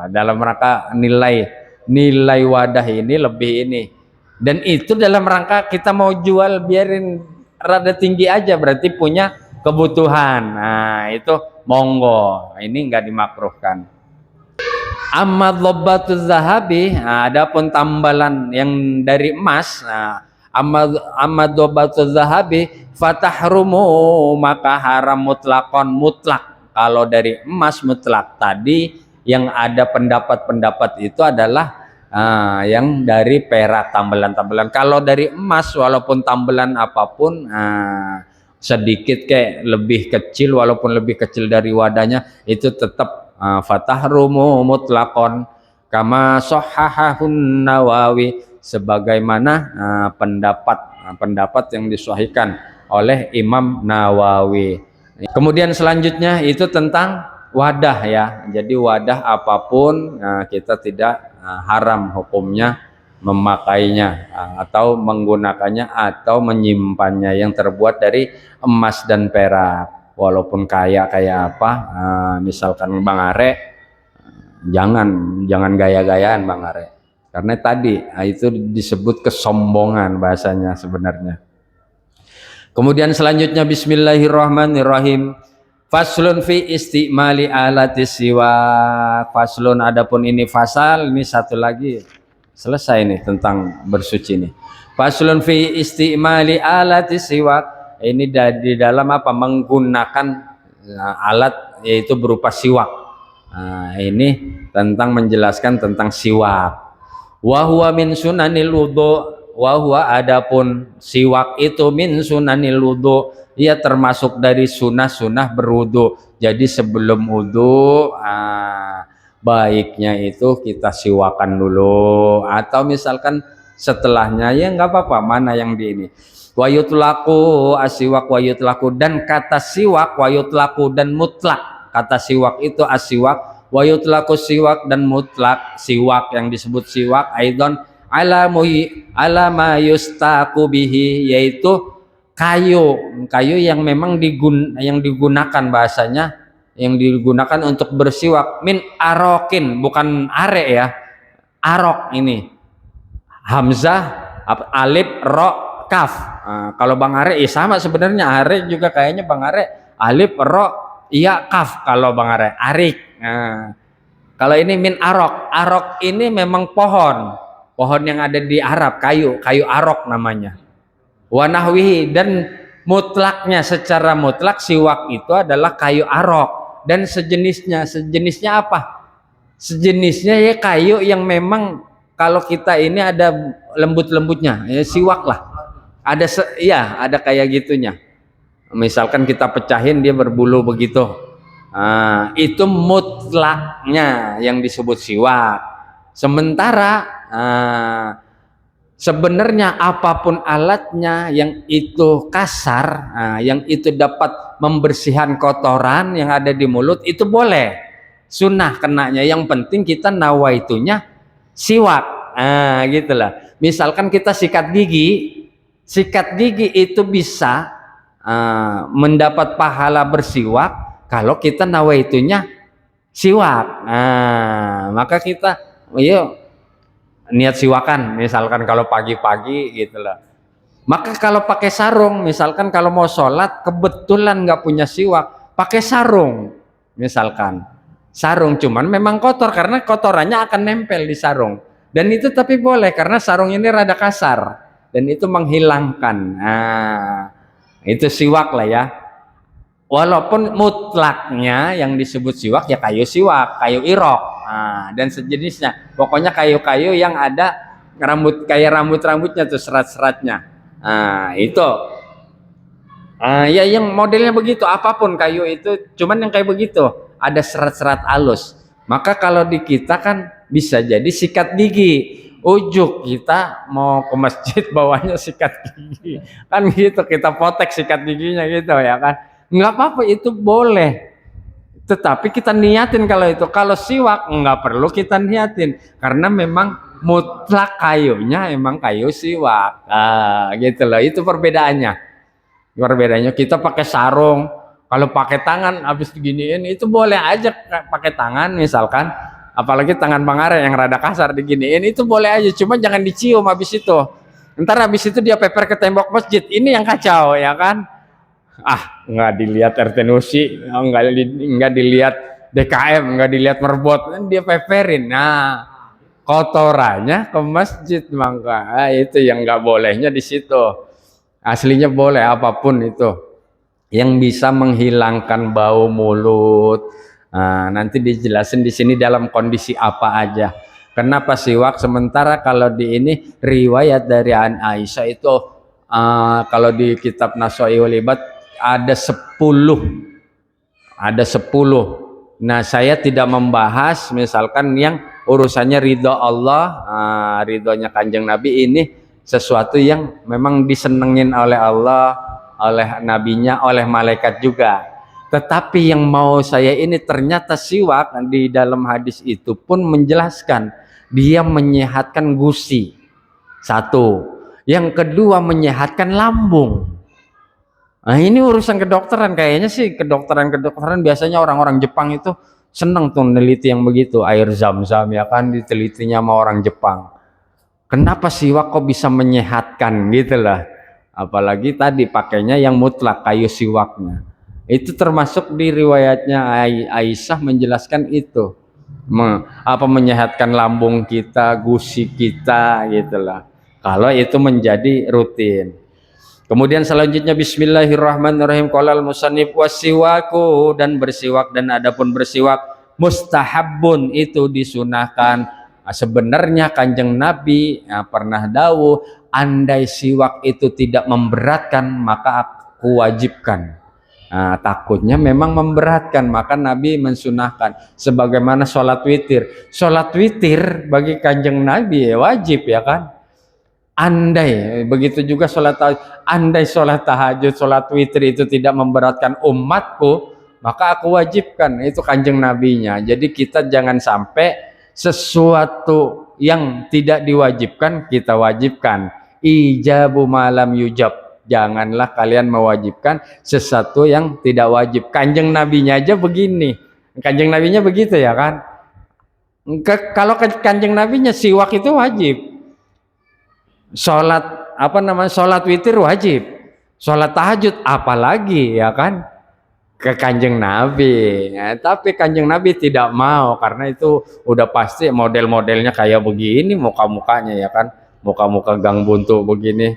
dalam rangka nilai wadah ini lebih ini, dan itu dalam rangka kita mau jual, biarin rada tinggi aja, berarti punya kebutuhan. Nah, itu monggo, ini enggak dimakruhkan. Amma dhabbatuz zahabi, adapun tambalan yang dari emas, amma dhabbatuz zahabi fatahrumu, maka haram mutlakon, mutlak. Kalau dari emas mutlak tadi, yang ada pendapat-pendapat itu adalah yang dari perak, tambelan-tambelan. Kalau dari emas, walaupun tambelan apapun, sedikit kayak lebih kecil, walaupun lebih kecil dari wadahnya, itu tetap fatahrumu mutlakon, kama shahhahun Nawawi, sebagaimana pendapat yang disahihkan oleh Imam Nawawi. Kemudian selanjutnya itu tentang wadah ya. Jadi wadah apapun kita tidak haram hukumnya memakainya atau menggunakannya atau menyimpannya yang terbuat dari emas dan perak, walaupun kayak apa, misalkan Bang Are, jangan gaya-gayaan Bang Are, karena tadi itu disebut kesombongan bahasanya sebenarnya. Kemudian selanjutnya bismillahirrahmanirrahim. Faslun fi istimali alati siwak. Faslun, adapun ini fasal, ini satu lagi selesai nih tentang bersuci nih. Faslun fi istimali alati siwak, ini di dalam apa, menggunakan alat yaitu berupa siwak. Ini tentang menjelaskan tentang siwak. Wa huwa min sunanil wudu, wa huwa, adapun siwak itu min sunanil wudu, ia termasuk dari sunnah-sunnah berwudu. Jadi sebelum wudu, baiknya itu kita siwakan dulu, atau misalkan setelahnya ya nggak apa-apa, mana yang di ini. Wa yutlaku asiwak wa yutlaku, dan kata siwak wa yutlaku dan mutlak. Kata siwak itu asiwak, wa yutlaku siwak dan mutlak. Siwak yang disebut siwak aidon ala ma yustaku bihi, yaitu kayu yang memang digunakan, bahasanya yang digunakan untuk bersiwak, min arokin, bukan are ya, arok ini hamzah alif ro kaf. Kalau Bang Are sama sebenarnya, Are juga kayaknya Bang Are alif ro iya kaf, kalau Bang Are arik. Kalau ini min arok ini memang pohon yang ada di Arab, kayu arok namanya. Wanahwihi, dan mutlaknya, secara mutlak siwak itu adalah kayu arok dan sejenisnya apa? Sejenisnya ya kayu yang memang kalau kita ini ada lembut-lembutnya, ya siwak lah. Ada kayak gitunya. Misalkan kita pecahin dia berbulu begitu. Itu mutlaknya yang disebut siwak. Sementara sebenarnya apapun alatnya yang itu kasar, yang itu dapat membersihkan kotoran yang ada di mulut, itu boleh. sunnah kenanya, yang penting kita nawaitunya siwak. Gitulah. Misalkan kita sikat gigi itu bisa mendapat pahala bersiwak kalau kita nawaitunya siwak. Maka kita yuk niat siwakan, misalkan kalau pagi-pagi gitulah. Maka kalau pakai sarung, misalkan kalau mau sholat kebetulan nggak punya siwak, pakai sarung, misalkan sarung, cuman memang kotor karena kotorannya akan nempel di sarung, dan itu tapi boleh karena sarung ini rada kasar dan itu menghilangkan. Itu siwak lah ya. Walaupun mutlaknya yang disebut siwak ya kayu siwak, kayu irok, dan sejenisnya. Pokoknya kayu-kayu yang ada kayak rambutnya tuh, serat-seratnya. Itu ya yang modelnya begitu, apapun kayu itu, cuman yang kayak begitu ada serat-serat halus. Maka kalau di kita kan bisa jadi sikat gigi, ujuk kita mau ke masjid bawanya sikat gigi kan gitu, kita potek sikat giginya gitu ya kan, nggak apa-apa, itu boleh, tetapi kita niatin. Kalau siwak nggak perlu kita niatin karena memang mutlak kayunya emang kayu siwak. Gitu loh, itu perbedaannya. Kita pakai sarung, kalau pakai tangan habis diginiin itu boleh aja pakai tangan misalkan, apalagi tangan Bang Are yang rada kasar diginiin itu boleh aja, cuma jangan dicium habis itu. Ntar habis itu dia peper ke tembok masjid, ini yang kacau ya kan. Nggak dilihat RT Nusi, nggak dilihat DKM, nggak dilihat Merbot, kan dia peperin. Kotorannya ke masjid, maka itu yang nggak bolehnya di situ. Aslinya boleh apapun itu yang bisa menghilangkan bau mulut. Nanti dijelasin di sini dalam kondisi apa aja. Kenapa siwak? Sementara kalau di ini riwayat dari Aisyah itu kalau di kitab Nashaiul Ibad ada 10. Nah, saya tidak membahas misalkan yang urusannya ridho Allah, ridhonya Kanjeng Nabi, ini sesuatu yang memang disenengin oleh Allah, oleh nabinya, oleh malaikat juga. Tetapi yang mau saya ini ternyata siwak di dalam hadis itu pun menjelaskan dia menyehatkan gusi. Satu. Yang kedua menyehatkan lambung. Ini urusan kedokteran, kayaknya sih kedokteran biasanya orang-orang Jepang itu seneng tuh neliti yang begitu, air zam-zam ya kan ditelitinya sama orang Jepang. Kenapa siwak kok bisa menyehatkan gitu lah, apalagi tadi pakainya yang mutlak kayu siwaknya. Itu termasuk di riwayatnya Aisyah menjelaskan itu, menyehatkan lambung kita, gusi kita gitulah, kalau itu menjadi rutin. Kemudian selanjutnya bismillahirrahmanirrahim, qalal musannif wasiwaku, dan bersiwak, dan adapun bersiwak mustahabun, itu disunahkan. Sebenarnya Kanjeng Nabi pernah dawuh, andai siwak itu tidak memberatkan maka aku wajibkan. Takutnya memang memberatkan, maka Nabi mensunahkan. Sebagaimana sholat witir bagi Kanjeng Nabi wajib ya kan. Andai begitu juga andai sholat tahajud, sholat witir itu tidak memberatkan umatku, maka aku wajibkan. Itu Kanjeng Nabinya. Jadi kita jangan sampai sesuatu yang tidak diwajibkan kita wajibkan. Ijabu malam yujab, janganlah kalian mewajibkan sesuatu yang tidak wajib. Kanjeng Nabinya aja begini, Kanjeng Nabinya begitu ya kan. Kalau Kanjeng Nabinya siwak itu wajib, sholat witir wajib, sholat tahajud apalagi ya kan, ke Kanjeng Nabi. Tapi Kanjeng Nabi tidak mau karena itu udah pasti model-modelnya kayak begini, muka-mukanya ya kan, muka-muka gang buntu begini,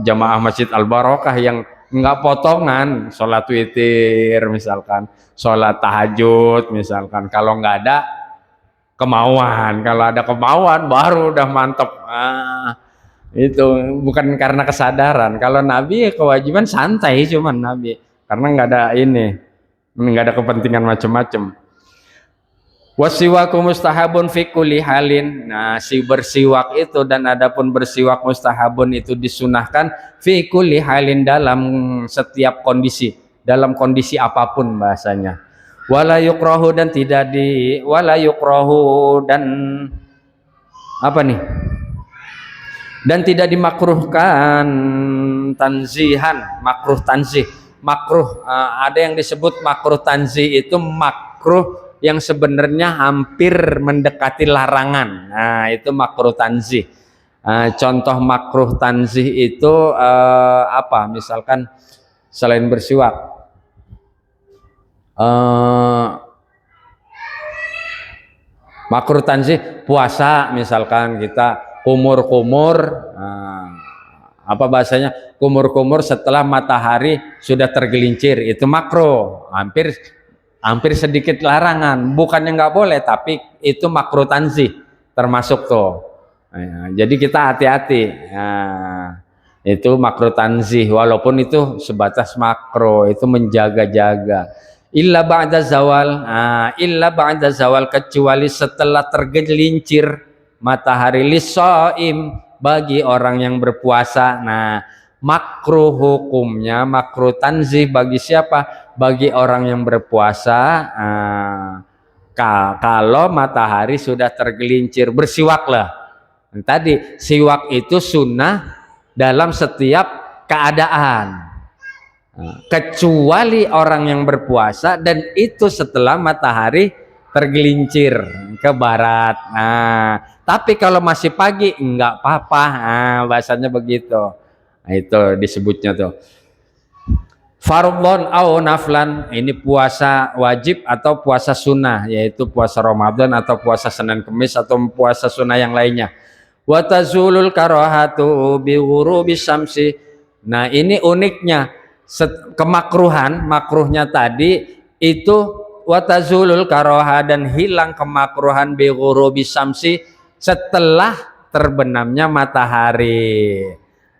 jamaah Masjid Al Barokah yang nggak potongan, sholat witir misalkan, sholat tahajud misalkan, kalau nggak ada kemauan, kalau ada kemauan baru udah mantep. Itu bukan karena kesadaran. Kalau Nabi kewajiban santai, cuman Nabi karena nggak ada kepentingan macam-macam. Wasiwaku mustahabun fi kulli halin. Si bersiwak itu dan adapun bersiwak mustahabun itu disunahkan fi kulli halin, dalam setiap kondisi, dalam kondisi apapun bahasanya. Wala yukrahu dan tidak di wala yukrahu dan apa nih? Dan tidak dimakruhkan tanzihan, makruh tanzih. Makruh ada yang disebut makruh tanzih, itu makruh yang sebenarnya hampir mendekati larangan. Nah, itu makruh tanzih. Contoh makruh tanzih itu apa? Misalkan selain bersiwak, makruh tanzih puasa, misalkan kita kumur-kumur, apa bahasanya, kumur-kumur setelah matahari sudah tergelincir, itu makruh, hampir sedikit larangan, bukannya nggak boleh, tapi itu makruh tanzih termasuk tuh. Jadi kita hati-hati. Itu makruh tanzih, walaupun itu sebatas makruh, itu menjaga-jaga. Illa ba'da zawal, illa ba'da zawal, kecuali setelah tergelincir matahari, lisoim, bagi orang yang berpuasa. Nah, makruh hukumnya, makruh tanzih bagi siapa? Bagi orang yang berpuasa. Kalau matahari sudah tergelincir, bersiwaklah. Tadi siwak itu sunnah dalam setiap keadaan, kecuali orang yang berpuasa, dan itu setelah matahari tergelincir ke barat. Tapi kalau masih pagi enggak apa-apa, bahasanya begitu. Itu disebutnya tuh fardhon au naflan, ini puasa wajib atau puasa sunnah, yaitu puasa Ramadan atau puasa Senin Kemis atau puasa sunnah yang lainnya. Wa tazulul karahatu bi ghurubi syamsi. Nah, ini uniknya kemakruhan, makruhnya tadi itu wa tazulul karaha, dan hilang kemakruhan bi ghurubi syamsi setelah terbenamnya matahari.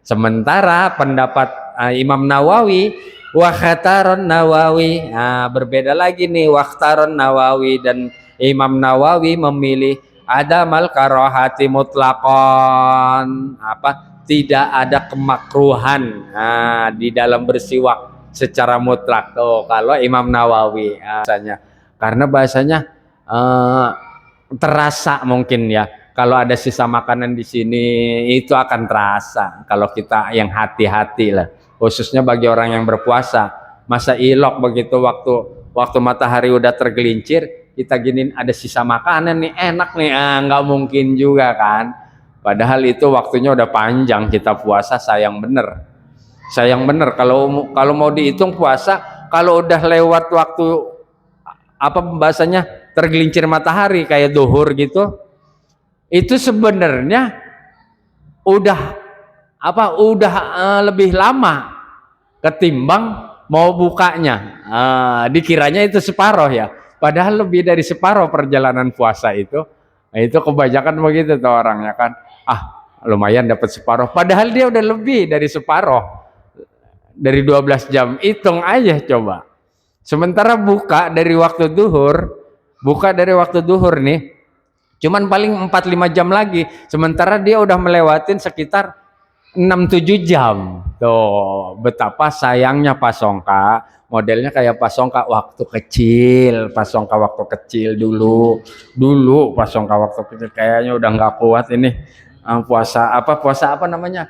Sementara pendapat Imam Nawawi, wakhtaron Nawawi, berbeda lagi nih. Wakhtaron Nawawi, dan Imam Nawawi memilih adamal karahati mutlaqan, tidak ada kemakruhan di dalam bersiwak secara mutlak. Kalau Imam Nawawi bahasanya, karena bahasanya terasa mungkin ya, kalau ada sisa makanan di sini itu akan terasa kalau kita yang hati-hati lah, khususnya bagi orang yang berpuasa. Masa ilok begitu waktu matahari udah tergelincir kita giniin ada sisa makanan nih, enak nih, nggak mungkin juga kan. Padahal itu waktunya udah panjang kita puasa, sayang bener kalau mau dihitung puasa, kalau udah lewat waktu apa bahasanya tergelincir matahari kayak duhur gitu, itu sebenarnya udah lebih lama ketimbang mau bukanya. Dikiranya itu separoh ya, padahal lebih dari separoh perjalanan puasa itu. Nah, itu kebanyakan begitu tuh orang ya kan, lumayan dapat separoh, padahal dia udah lebih dari separoh, dari 12 jam, hitung aja coba. Sementara buka dari waktu duhur nih cuman paling 4-5 jam lagi, sementara dia udah melewatin sekitar 6-7 jam. Tuh, betapa sayangnya Pasongka, modelnya kayak Pasongka waktu kecil. Pasongka waktu kecil dulu Pasongka waktu kecil kayaknya udah nggak kuat ini puasa apa namanya?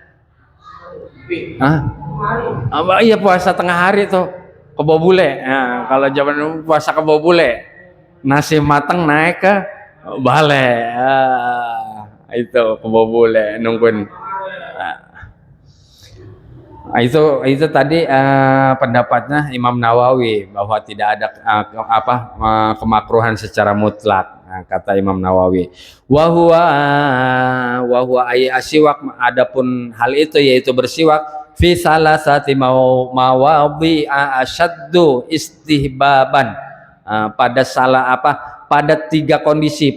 Iya, puasa tengah hari tuh kebo bule. Nah, kalau zaman dulu puasa kebo bule, nasi mateng naik ke bale, itu kebo bule nungguin. Itu tadi pendapatnya Imam Nawawi bahwa tidak ada kemakruhan secara mutlak, kata Imam Nawawi. Wahwa asiwak, adapun hal itu yaitu bersiwak, fi salasati mawadhi asyaddu istihbaban, pada tiga kondisi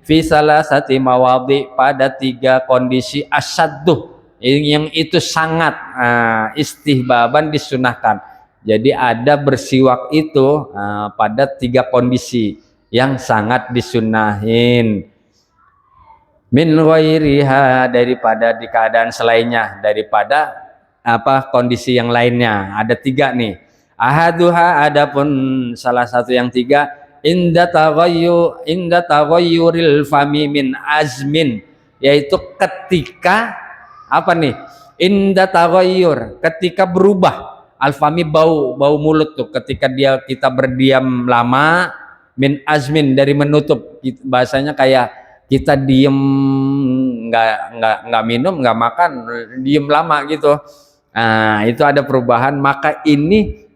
fi salasati mawadhi, pada tiga kondisi asyaddu, yang itu sangat istihbaban, disunahkan. Jadi ada bersiwak itu pada tiga kondisi yang sangat disunahin. Min ghairiha, daripada di keadaan selainnya, daripada kondisi yang lainnya. Ada tiga nih. Ahaduha adapun salah satu yang tiga, inda taghayyuril fami min azmin, yaitu ketika apa nih? Inda taghayyur, ketika berubah alfami, bau mulut tuh ketika kita berdiam lama, min azmin dari menutup, bahasanya kayak kita diem nggak minum nggak makan, diem lama gitu. Nah, itu ada perubahan, maka ini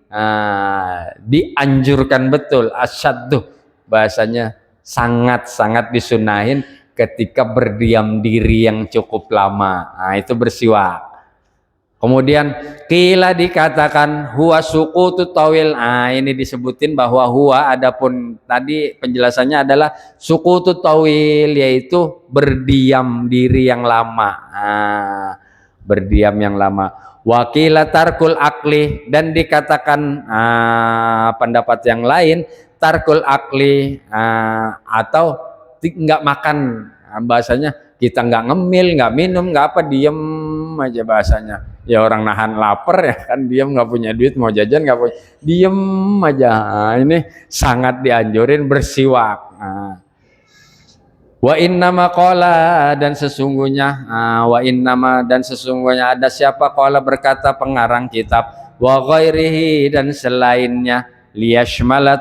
dianjurkan betul, asyadduh, bahasanya sangat-sangat disunahin ketika berdiam diri yang cukup lama. Nah, itu bersiwak. Kemudian kila dikatakan huwa sukutu tawil. Nah, ini disebutin bahwa huwa, adapun tadi penjelasannya adalah sukutu tawil, yaitu berdiam diri yang lama. Nah, berdiam yang lama. Wakila tarkul akli, dan dikatakan pendapat yang lain tarkul akli, atau nggak makan. Bahasanya kita nggak ngemil, nggak minum, nggak apa, diem aja bahasanya. Ya orang nahan lapar ya kan, diem, nggak punya duit mau jajan nggak punya, diem aja. Nah, ini sangat dianjurin bersiwak. Nah. Wa innama qala, dan sesungguhnya dan sesungguhnya ada siapa, qala berkata pengarang kitab, wa ghairihi, dan selainnya, liyashmala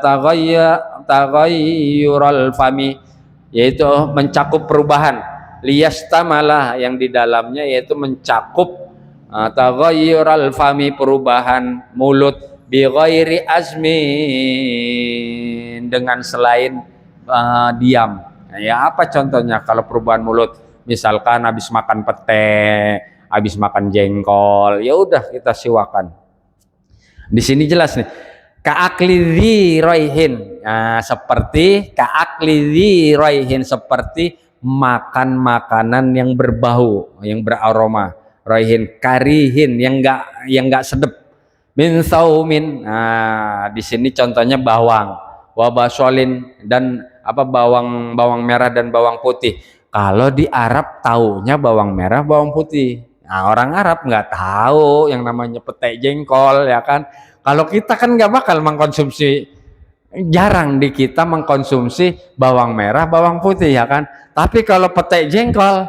taghayyural fami, yaitu mencakup perubahan, liyastamala, yang di dalamnya yaitu mencakup taghayyural fami, perubahan mulut, bi ghairi azmin, dengan selain diam. Ya, apa contohnya kalau perubahan mulut? Misalkan habis makan pete, habis makan jengkol, ya udah kita siwakan. Di sini jelas nih, ka'akli raihin. Nah, seperti ka'akli raihin, seperti makan makanan yang berbau, yang beraroma. Raihin karihin, yang enggak sedep. Min saumin. Nah, di sini contohnya bawang, wabasolin, dan bawang merah dan bawang putih. Kalau di Arab taunya bawang merah, bawang putih. Nah, orang Arab nggak tahu yang namanya pete jengkol, ya kan. Kalau kita kan nggak bakal mengkonsumsi, jarang di kita mengkonsumsi bawang merah, bawang putih, ya kan. Tapi kalau pete jengkol,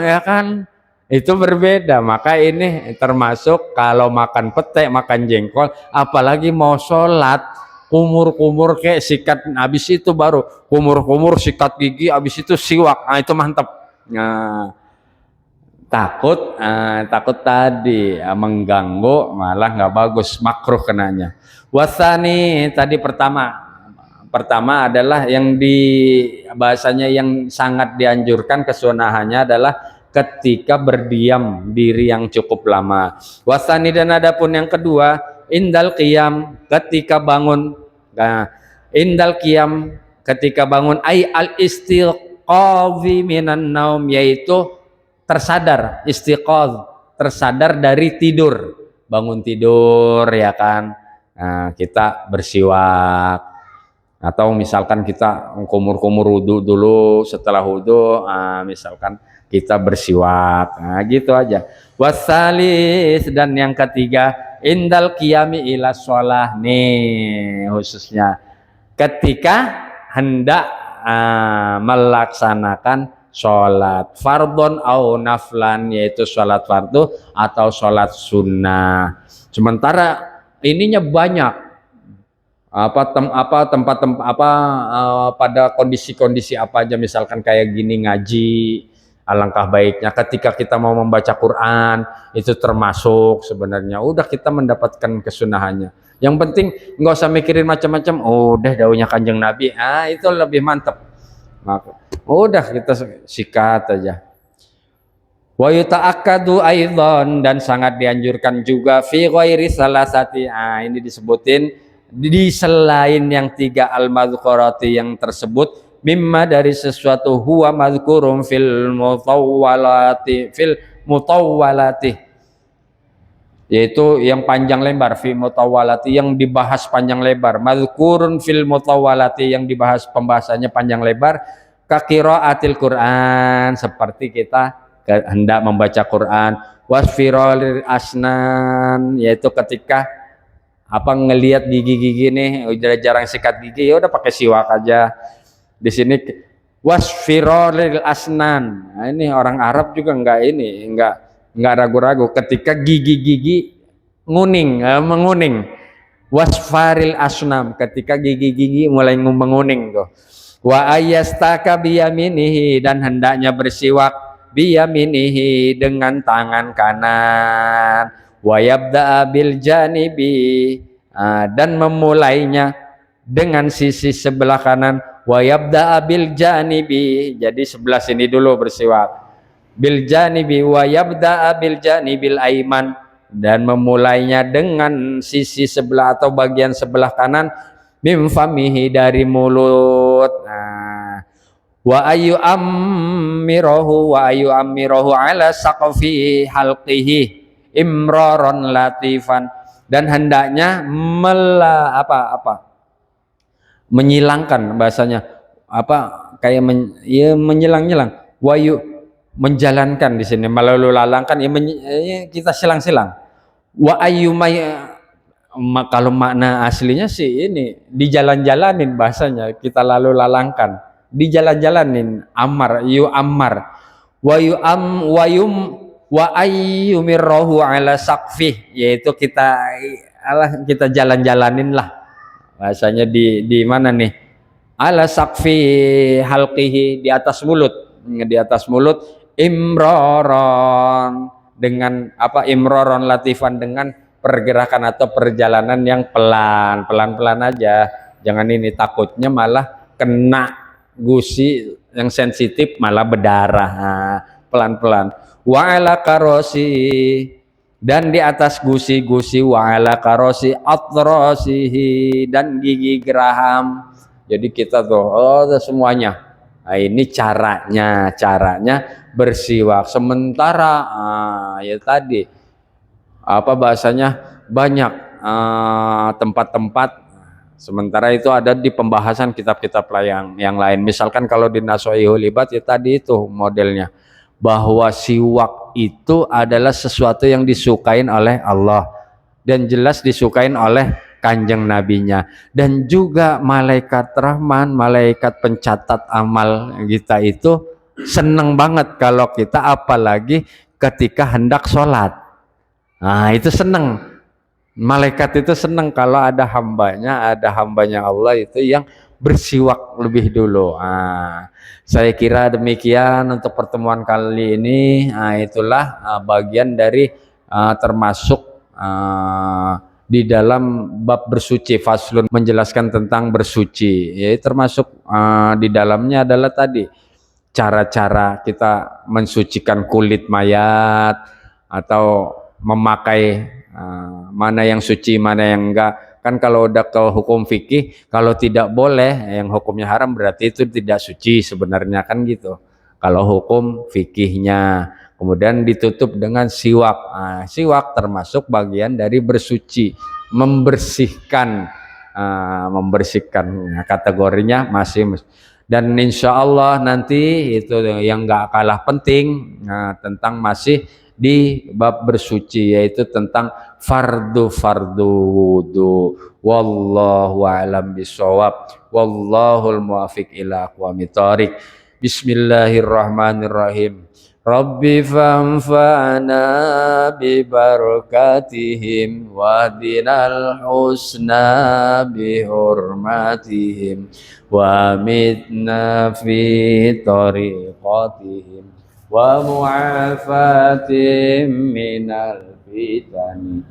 ya kan, itu berbeda. Maka ini termasuk kalau makan pete, makan jengkol, apalagi mau sholat, kumur-kumur kayak sikat, habis itu baru kumur-kumur sikat gigi, habis itu siwak. Nah, itu mantap. Nah, takut tadi mengganggu, malah nggak bagus, makruh kenanya. Wasani, tadi pertama adalah yang di bahasanya yang sangat dianjurkan, kesunahannya adalah ketika berdiam diri yang cukup lama. Wasani, dan adapun yang kedua, indal qiyam, ketika bangun. Nah, indal qiyam, ketika bangun, ay al istiqadhi minan naum, yaitu tersadar, istiqadh, tersadar dari tidur, bangun tidur, ya kan. Nah, kita bersiwak, atau misalkan kita kumur-kumur wudu dulu, setelah wudu misalkan kita bersiwak. Nah, gitu aja. Wasalis, dan yang ketiga, indal qiyami ila sholah. Nih khususnya ketika hendak melaksanakan sholat fardhon au naflan, yaitu sholat fardu atau sholat sunnah. Sementara ininya banyak tempat pada kondisi-kondisi apa aja, misalkan kayak gini ngaji, alangkah baiknya ketika kita mau membaca Quran, itu termasuk sebenarnya, udah kita mendapatkan kesunahannya. Yang penting nggak usah mikirin macam-macam, udah daunnya Kanjeng Nabi, itu lebih mantap. Maka udah kita sikat aja. Wa yuta'akkadu aidan, dan sangat dianjurkan juga fi ghairi salasati. Ini disebutin di selain yang tiga al-madhkurati yang tersebut, mimma dari sesuatu huwa madhkurum fil mutawwalati, yaitu yang panjang lebar, fi mutawwalati, yang dibahas panjang lebar, madhkurun fil mutawwalati, yang dibahas pembahasannya panjang lebar, ka qiraatil Quran, seperti kita hendak membaca Quran, wasfirul asnan, yaitu ketika apa ngelihat gigi-gigi nih udah jarang sikat gigi, ya udah pakai siwak aja. Di sini wasfiroril asnan. Nah, ini orang Arab juga enggak ragu-ragu ketika gigi-gigi menguning. Wasfaril asnam, ketika gigi-gigi mulai menguning tuh. Wa ayastaka biyaminihi, dan hendaknya bersiwak biyaminihi, dengan tangan kanan. Wa yabda'a bil janibi, dan memulainya dengan sisi sebelah kanan. Wa yabda'a bil janibi, jadi sebelah sini dulu bersiwak. Bil janibi wa yabda'a bil janibil aiman, dan memulainya dengan sisi sebelah atau bagian sebelah kanan. Mim famihi, dari mulut. Wa ayu ammirahu ala saqfi halqihi imraron latifan, dan hendaknya menyilangkan, bahasanya kayak menyilang-nyilang. Wayu, menjalankan, di sini melalui lalangkan, kita silang-silang. Wa ayyumay, kalau makna aslinya sih ini dijalan-jalanin, bahasanya kita lalu lalangkan, dijalan-jalanin. Ammar, ammar. Wa ayyumirrahu ala saqfih, yaitu kita jalan-jalanin lah, bahasanya di mana nih, ala saqfi halqihi, di atas mulut. Imroron, dengan imroron latifan, dengan pergerakan atau perjalanan yang pelan-pelan aja, jangan ini takutnya malah kena gusi yang sensitif malah berdarah. Pelan-pelan. Wa ala karosi, dan di atas gusi-gusi. Wa ala karosi atrosihi, dan gigi geraham. Jadi kita tuh semuanya. Nah, ini caranya bersiwak. Sementara ya tadi bahasanya banyak tempat-tempat, sementara itu ada di pembahasan kitab-kitab yang lain. Misalkan kalau di Nashihul Ibad, ya tadi itu modelnya, bahwa siwak itu adalah sesuatu yang disukain oleh Allah, dan jelas disukain oleh kanjeng nabinya, dan juga malaikat rahman, malaikat pencatat amal kita itu seneng banget kalau kita, apalagi ketika hendak sholat. Nah, itu seneng, malaikat itu seneng kalau ada hambanya Allah itu yang bersiwak lebih dulu. Saya kira demikian untuk pertemuan kali ini. Itulah bagian dari termasuk di dalam bab bersuci, faslun, menjelaskan tentang bersuci, ya termasuk di dalamnya adalah tadi cara-cara kita mensucikan kulit mayat, atau memakai mana yang suci mana yang enggak. Kan kalau udah ke hukum fikih, kalau tidak boleh yang hukumnya haram, berarti itu tidak suci sebenarnya, kan gitu kalau hukum fikihnya. Kemudian ditutup dengan siwak. Siwak termasuk bagian dari bersuci, membersihkan, kategorinya masih. Dan insya Allah nanti itu yang nggak kalah penting tentang masih di bab bersuci, yaitu tentang fardu wudu. Wallahu a'lam bishawab. Wallahul muwaffiq ila aqwamit thoriq. Bismillahirrahmanirrahim. Rabbi fanfa'na bi barakatihim wahdinal husna bi hurmatihim wa mitna fi tariqatihim wa mu'afatim minal fitani